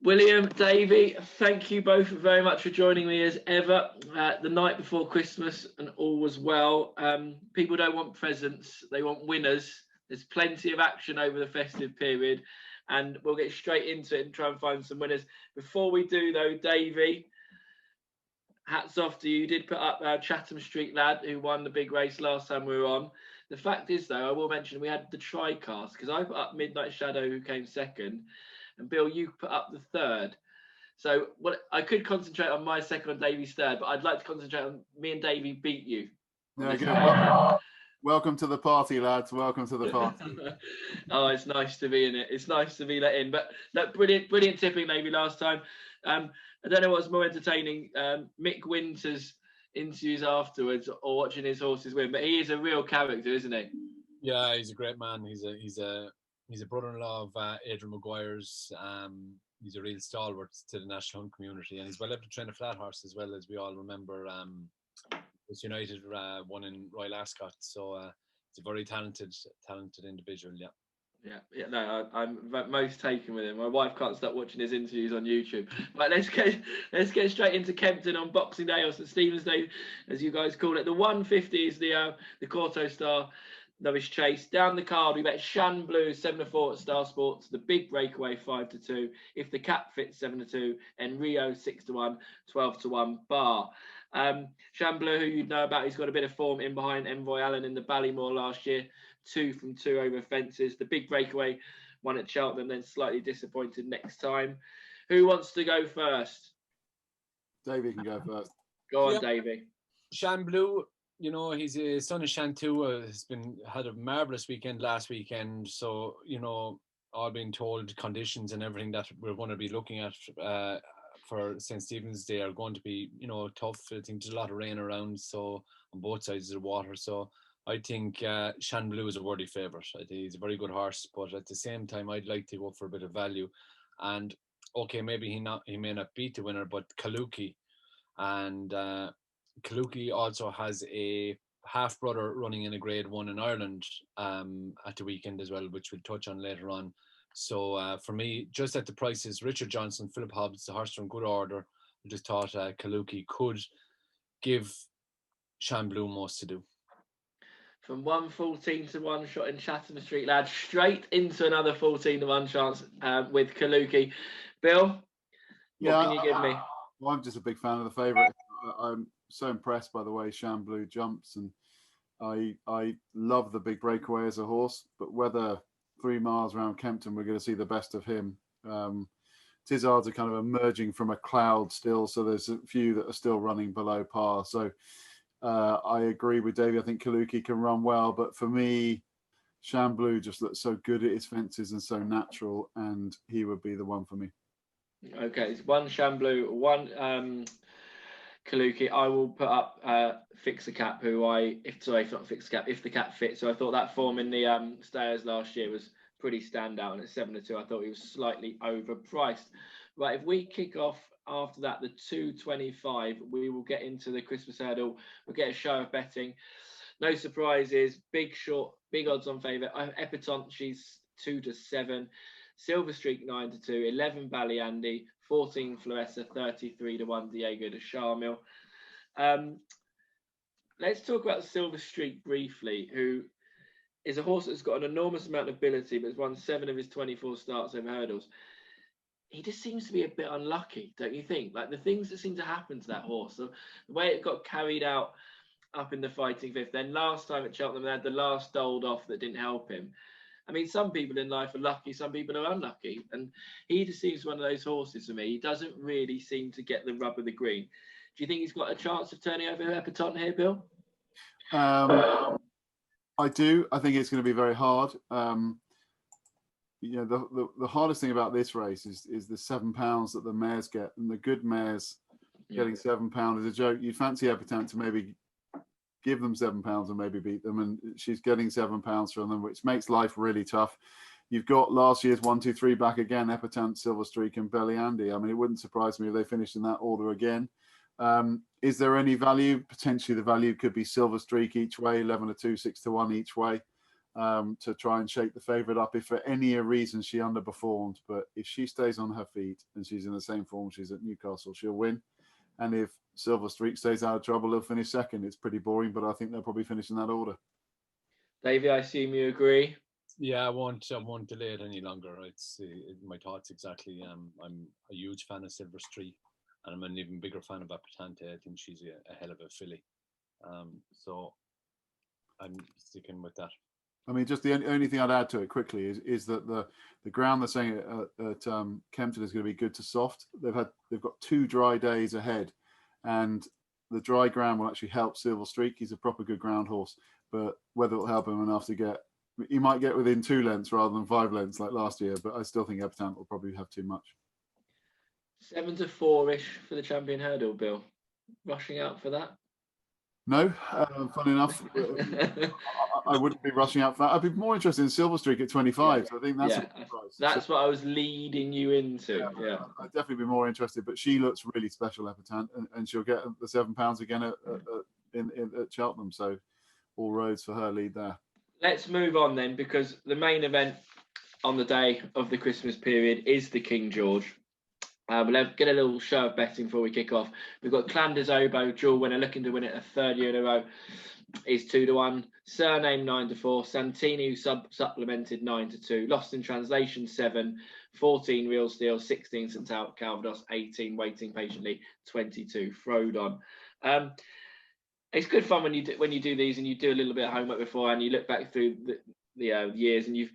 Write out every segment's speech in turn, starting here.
William, Davy, thank you both very much for joining me as ever. The night before Christmas and all was well. People don't want presents, they want winners. There's plenty of action over the festive period, and we'll get straight into it and try and find some winners. Before we do, though, Davy, hats off to you. You did put up Chatham Street lad who won the big race last time we were on. The fact is, though, I will mention we had the tri-cast, because I put up Midnight Shadow, who came second, and Bill, you put up the third. So I could concentrate on my second and Davy's third, but I'd like to concentrate on me and Davy beat you. Welcome to the party, lads. Welcome to the party. Oh, it's nice to be in it. It's nice to be let in. But that brilliant tipping, Davy, last time. I don't know what's more entertaining, Mick Winter's interviews afterwards or watching his horses win, but he is a real character, isn't he? Yeah, he's a great man. He's a brother-in-law of Adrian Maguire's. He's a real stalwart to the National Hunt community, and he's well able to train a flat horse as well, as we all remember. Was United won in Royal Ascot, so he's a very talented individual. Yeah. No, I'm most taken with him. My wife can't stop watching his interviews on YouTube. But let's get straight into Kempton on Boxing Day, or St Stephen's Day, as you guys call it. The 150 is the Corto Star Novice Chase. Down the card, we bet Shan Blue 7-4 at Star Sports. The Big Breakaway 5-2. If the Cap fits 7-2, and Rio 6-1, 12-1 bar. Shan Blue, who you'd know about, he's got a bit of form in behind Envoy Allen in the Ballymore last year. 2 from 2 over fences. The Big Breakaway won at Cheltenham, then slightly disappointed next time. Who wants to go first? Davy can go first. Go on, Davy. Shan Blue, you know, his son is Shantu, has had a marvellous weekend last weekend. So, you know, all being told, conditions and everything that we're going to be looking at for St Stephen's Day are going to be, you know, tough. I think there's a lot of rain around, so on both sides of the water. So I think Shan Blue is a worthy favourite. I think he's a very good horse, but at the same time, I'd like to go for a bit of value. And okay, maybe he may not beat the winner, but Kaluki, and Kaluki also has a half brother running in a Grade 1 in Ireland at the weekend as well, which we'll touch on later on. So for me, just at the prices, Richard Johnson, Philip Hobbs, the horse from good order, I just thought Kaluki could give Shan Blue most to do. From 114 to 1 shot in Chatham Street lad, straight into another 14 to 1 chance with Kaluki. Bill, what can you give me? Well, I'm just a big fan of the favourite. I'm so impressed by the way Shan Blue jumps, and I love the Big Breakaway as a horse, but whether 3 miles around Kempton we're going to see the best of him. Tizzards are kind of emerging from a cloud still, so there's a few that are still running below par. So I agree with Davey. I think Kaluki can run well, but for me, Shan Blue just looks so good at his fences and so natural, and he would be the one for me. Okay, it's 1 Shan Blue, 1 Kaluki. I will put up Fix the Cap, if the Cap fits. So I thought that form in the Stayers last year was pretty standout, and at 7-2, I thought he was slightly overpriced. Right, if we kick off after that, the 225, we will get into the Christmas hurdle. We'll get a show of betting. No surprises. Big odds on favourite. Epatante, she's 2-7. Silver Streak 9-2. 11 Ballyandy. 14 Floressa. 33-1 Diego de Charmille. Let's talk about Silver Streak briefly, who is a horse that's got an enormous amount of ability, but has won 7 of his 24 starts over hurdles. He just seems to be a bit unlucky, don't you think? Like the things that seem to happen to that horse, the way it got carried out up in the fighting fifth. Then last time at Cheltenham, they had the last doled off that didn't help him. I mean, some people in life are lucky, some people are unlucky. And he just seems one of those horses for me. He doesn't really seem to get the rub of the green. Do you think he's got a chance of turning over Epatante here, Bill? I do. I think it's going to be very hard. You know, the hardest thing about this race is the £7 that the mares get, and the good mares getting £7 is a joke. You'd fancy Epatante to maybe give them £7 and maybe beat them, and she's getting £7 from them, which makes life really tough. You've got last year's 1, 2, 3 back again: Epatante, Silver Streak, and Ballyandy. I mean, it wouldn't surprise me if they finished in that order again. Is there any value? Potentially, the value could be Silver Streak each way, 11-2, 6-1 each way. to try and shake the favourite up if for any reason she underperformed. But if she stays on her feet and she's in the same form she's at Newcastle, she'll win. And if Silver Streak stays out of trouble, he'll finish second. It's pretty boring, but I think they'll probably finish in that order. Davey, I assume you agree. Yeah, I won't delay it any longer. It's my thoughts exactly. I'm a huge fan of Silver Streak, and I'm an even bigger fan of Apatante. I think she's a hell of a filly. So I'm sticking with that. I mean, just the only thing I'd add to it quickly is that the ground they're saying at Kempton is going to be good to soft. They've got 2 dry days ahead, and the dry ground will actually help Silver Streak. He's a proper good ground horse, but whether it'll help him enough to get, he might get within 2 lengths rather than 5 lengths like last year. But I still think Epatante will probably have too much. 7 to 4-ish for the champion hurdle, Bill. Rushing out for that? No, funny enough, I wouldn't be rushing out for that. I'd be more interested in Silver Streak at 25. So I think that's a good price. That's what I was leading you into. Yeah, I'd definitely be more interested. But she looks really special, Epatante, and she'll get the £7 again at Cheltenham. So all roads for her lead there. Let's move on then, because the main event on the day of the Christmas period is the King George. We'll get a little show of betting before we kick off. We've got Clan des Obeaux, dual winner, looking to win it a 3rd year in a row, is 2-1. Surname 9-4. Santini, who supplemented 9-2. Lost in Translation 7. 14 Real Steel. 16 St Calvados. 18 Waiting Patiently. 22 Frodon. It's good fun when you do these and you do a little bit of homework before and you look back through the years, and you've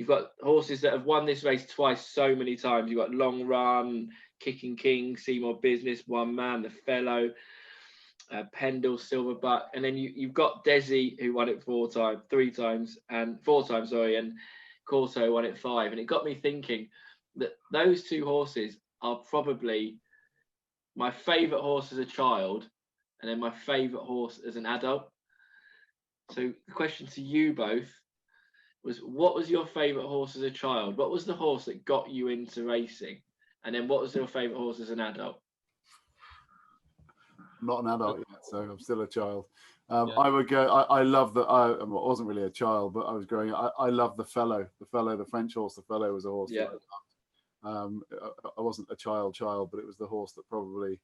got horses that have won this race twice so many times. You've got Long Run, Kicking King, Seymour Business, One Man, The Fellow, Pendle, Silverbuck, and then you've got Desi, who won it 4 times, and Corso won it 5. And it got me thinking that those 2 horses are probably my favourite horse as a child, and then my favourite horse as an adult. So the question to you both was, what was your favourite horse as a child? What was the horse that got you into racing? And then what was your favourite horse as an adult? I'm not an adult yet, so I'm still a child. I would go, I love that. I wasn't really a child, but I was growing up. I love the Fellow, the French horse. The Fellow was a horse that I loved. I wasn't a child, but it was the horse that probably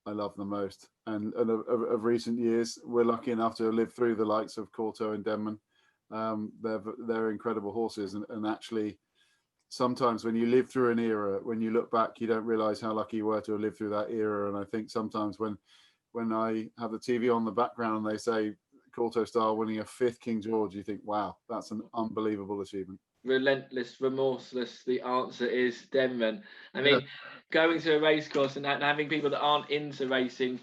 I love the most. And of recent years, we're lucky enough to have lived through the likes of Corto and Denman. They're incredible horses, and actually, sometimes when you live through an era, when you look back, you don't realise how lucky you were to have lived through that era. And I think sometimes when I have the TV on the background and they say Corto Star winning a 5th King George, you think, wow, that's an unbelievable achievement. Relentless, remorseless. The answer is Denman. I mean, going to a race course and having people that aren't into racing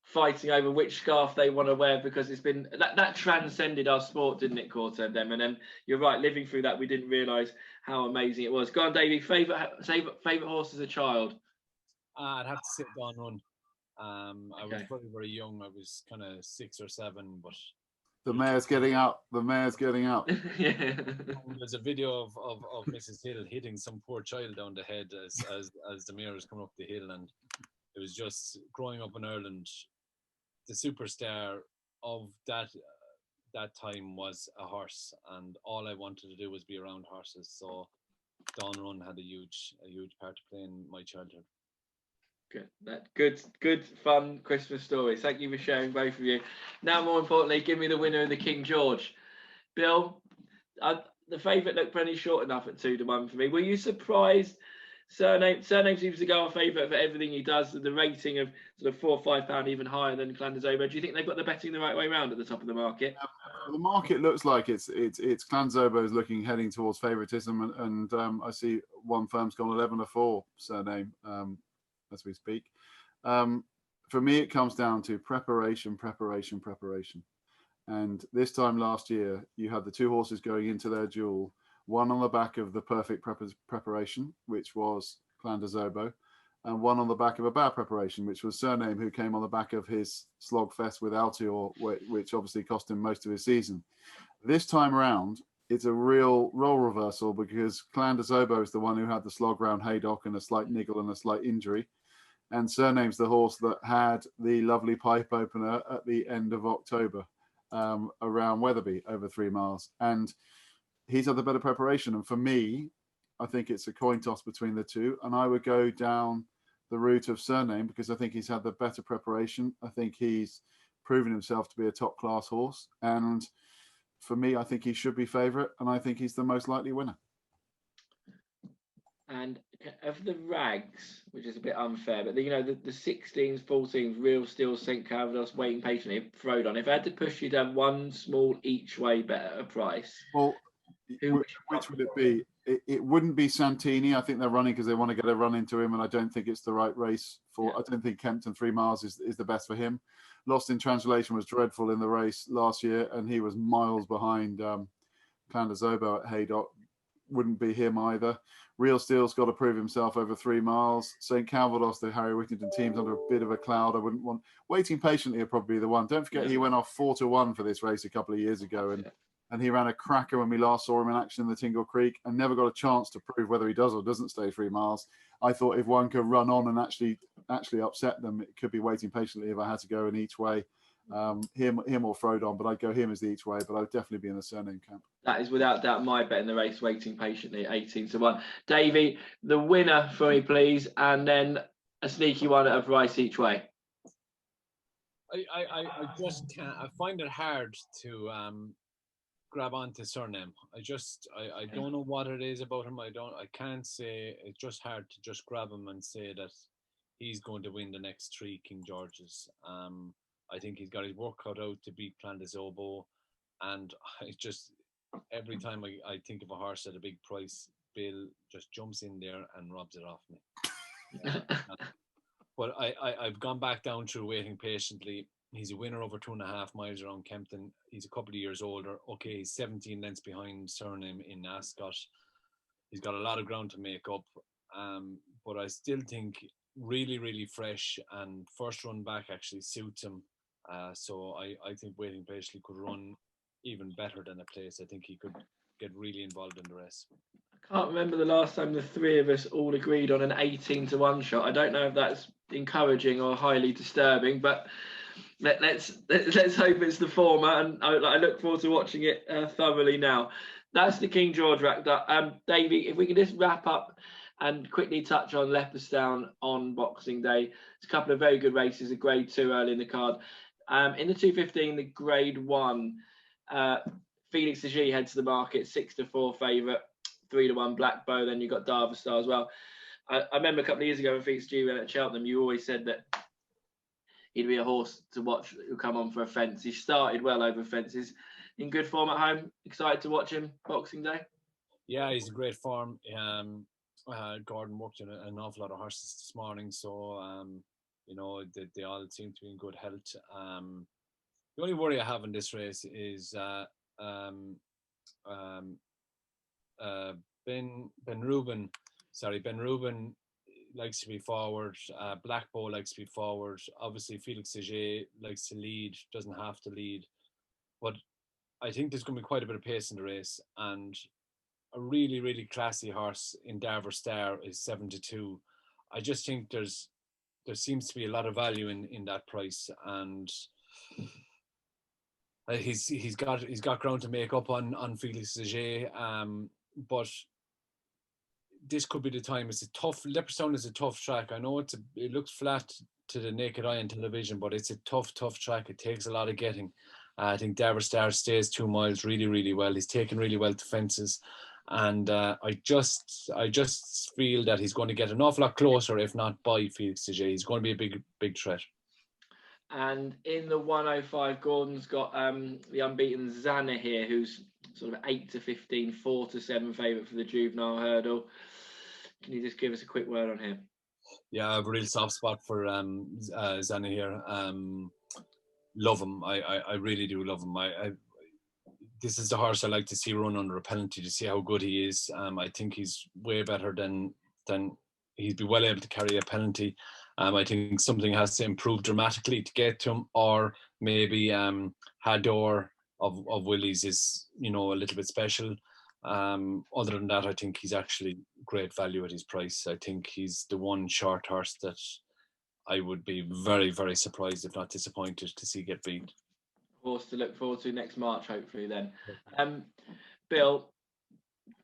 fighting over which scarf they want to wear, because it's been that transcended our sport, didn't it, Corto and Denman? And you're right, living through that, we didn't realise how amazing it was. Go on, Davey. Favourite horse as a child? I'd have to say Dawn Run. I was very, very young. I was kind of 6 or 7, but the mare's getting up. Yeah. There's a video of Mrs. Hill hitting some poor child down the head as the mare was coming up the hill, and it was just growing up in Ireland. The superstar of that time was a horse, and all I wanted to do was be around horses. So Dawn Run had a huge part to play in my childhood. Good fun Christmas stories. Thank you for sharing, both of you. Now, more importantly, give me the winner of the King George. Bill, the favourite looked pretty short enough at 2-1 for me. Were you surprised? Surname seems to go our favourite for everything he does. The rating of sort of £4 or £5 even higher than Clan des Obeaux. Do you think they've got the betting the right way around at the top of the market? The market looks like it's Clan des Obeaux heading towards favouritism, and I see one firm's gone 11-4 Surname as we speak. For me, it comes down to preparation. And this time last year, you had the 2 horses going into their duel, one on the back of the perfect preparation, which was Clan des Obeaux, and one on the back of a bad preparation, which was Surname, who came on the back of his slogfest with Altior, which obviously cost him most of his season. This time around, it's a real role reversal, because Clan des Obeaux is the one who had the slog round Haydock and a slight niggle and a slight injury. And Surname's the horse that had the lovely pipe opener at the end of October. around Wetherby over 3 miles, and he's had the better preparation. And for me, I think it's a coin toss between the two, and I would go down the route of Surname because I think he's had the better preparation. I think he's proven himself to be a top class horse, and for me, I think he should be favourite, and I think he's the most likely winner. And of the rags, which is a bit unfair, but the 16s, 14s, Real Steel, St Calvados, Waiting Patiently, Frodon. If I had to push you down one small each way bet at a price, well, which would it be? It wouldn't be Santini. I think they're running because they want to get a run into him, and I don't think it's the right race for. Yeah. I don't think Kempton 3 miles is the best for him. Lost in Translation was dreadful in the race last year, and he was miles behind Clan de Zobo at Haydock. Wouldn't be him either. Real Steel's got to prove himself over 3 miles. St Calvados, the Harry Whittington team's under a bit of a cloud. I wouldn't want. Waiting Patiently are probably the one. Don't forget he went off 4-1 for this race a couple of years ago, and he ran a cracker when we last saw him in action in the Tingle Creek, and never got a chance to prove whether he does or doesn't stay 3 miles. I thought if one could run on and actually upset them, it could be Waiting Patiently if I had to go in each way. Him or Frodon, but I'd go him as the each way, but I'd definitely be in the Surname camp. That is without doubt my bet in the race, Waiting Patiently, 18-1. Davy, the winner for me, please, and then a sneaky one at a price each way. I just can't. I find it hard to grab onto Surname. I don't know what it is about him. I can't say. It's just hard to just grab him and say that he's going to win the next 3 King Georges. I think he's got his work cut out to beat Clan de Zobo, and I just every time I think of a horse at a big price, Bill just jumps in there and robs it off me. But I've gone back down through Waiting Patiently. He's a winner over 2.5 miles around Kempton. He's a couple of years older. Okay, he's 17 lengths behind Surname in Ascot. He's got a lot of ground to make up. But I still think really, really fresh and first run back actually suits him. So I think Waiting Patiently could run even better than a place. I think he could get really involved in the race. I can't remember the last time the 3 of us all agreed on an 18-1 shot. I don't know if that's encouraging or highly disturbing, but let's hope it's the former, and I look forward to watching it thoroughly now. That's the King George wrapped up. Davy, if we can just wrap up and quickly touch on Leopardstown on Boxing Day. It's a couple of very good races, a grade 2 early in the card. In the 215, the grade 1, Felix Auger heads to the market, 6-4 favourite, 3-1 Black Bow. Then you've got Darva Star as well. I remember a couple of years ago when Felix Auger went at Cheltenham, you always said that he'd be a horse to watch who'll come on for a fence. He started well over fences. In good form at home. Excited to watch him Boxing Day? Yeah, he's in great form. Gordon worked in an awful lot of horses this morning, so they all seem to be in good health. The only worry I have in this race is Ben Rubin likes to be forward. Black Bow likes to be forward. Obviously, Felix Auger likes to lead, doesn't have to lead. But I think there's going to be quite a bit of pace in the race, and a really, really classy horse in Darva Star is 7-2. I just think there seems to be a lot of value in that price, and he's got ground to make up on Felix Auger. But this could be the time. Leopardstown is a tough track. I know it looks flat to the naked eye on television, but it's a tough track. It takes a lot of getting. I think Darva Star stays 2 miles really, really well. He's taken really well to fences. And I just feel that he's going to get an awful lot closer, if not by Felix Auger. He's going to be a big threat. And in the 105, Gordon's got the unbeaten Zanna here, who's sort of 8-15, 4-7 favourite for the juvenile hurdle. Can you just give us a quick word on him? Yeah, I have a real soft spot for Zanna here. Love him. I really do love him. This is the horse I like to see run under a penalty to see how good he is. I think he's way better than he'd be well able to carry a penalty. I think something has to improve dramatically to get to him, or maybe Hador of Willie's is a little bit special. Other than that, I think he's actually great value at his price. I think he's the one short horse that I would be very, very surprised, if not disappointed, to see get beat. horse to look forward to next March, hopefully. Then, Bill,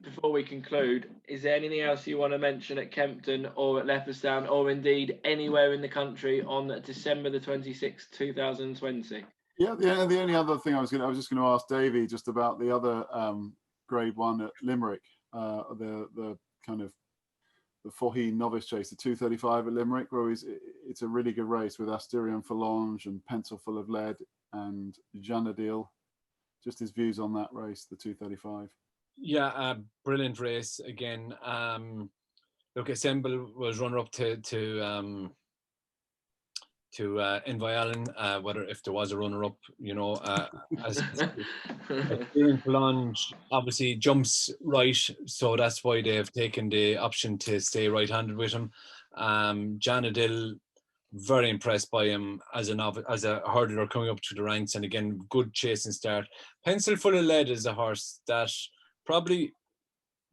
before we conclude, is there anything else you want to mention at Kempton or at Leopardstown, or indeed anywhere in the country on December the 26th, 2020? Yeah, the only other thing I was just going to ask Davy just about the other Grade 1 at Limerick, the kind of the Faugheen Novice Chase, the 235 at Limerick, where it's a really good race with Asterion Forlange and Pencil Full of Lead and Esdaile. Just his views on that race, the 235. Yeah, brilliant race again. Look, Esdaile was runner up to Envy whether if there was a runner up, as Forlange obviously jumps right, so that's why they've taken the option to stay right-handed with him. Esdaile, very impressed by him as a hurdler coming up to the ranks, and again, good chasing start. Pencil Full of Lead is a horse that probably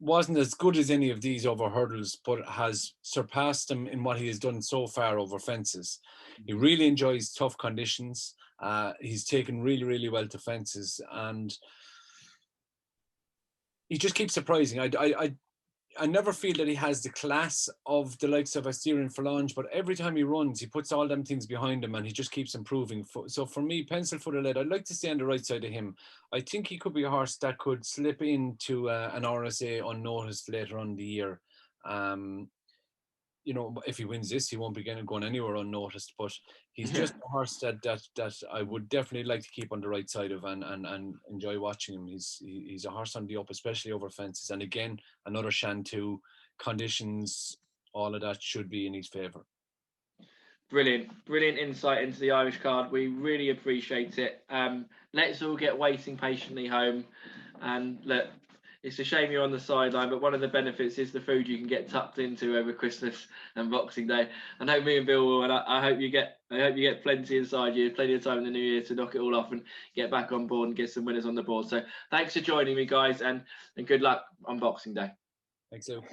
wasn't as good as any of these over hurdles, but has surpassed him in what he has done so far over fences. He really enjoys tough conditions. He's taken really, really well to fences, and he just keeps surprising. I never feel that he has the class of the likes of Asterion Forlange, but every time he runs, he puts all them things behind him and he just keeps improving. So for me, Pencil Full of Lead, I'd like to stay on the right side of him. I think he could be a horse that could slip into an RSA unnoticed later on in the year. If he wins this, he won't be going anywhere unnoticed, but he's just a horse that I would definitely like to keep on the right side of and enjoy watching him. He's a horse on the up, especially over fences. And again, another Shantou, conditions, all of that should be in his favour. Brilliant insight into the Irish card. We really appreciate it. Let's all get waiting patiently home. And look, it's a shame you're on the sideline, but one of the benefits is the food you can get tucked into over Christmas and Boxing Day. I know me and Bill will, and I hope you get plenty inside you, plenty of time in the new year to knock it all off and get back on board and get some winners on the board. So thanks for joining me, guys, and good luck on Boxing Day. Thanks, Luke.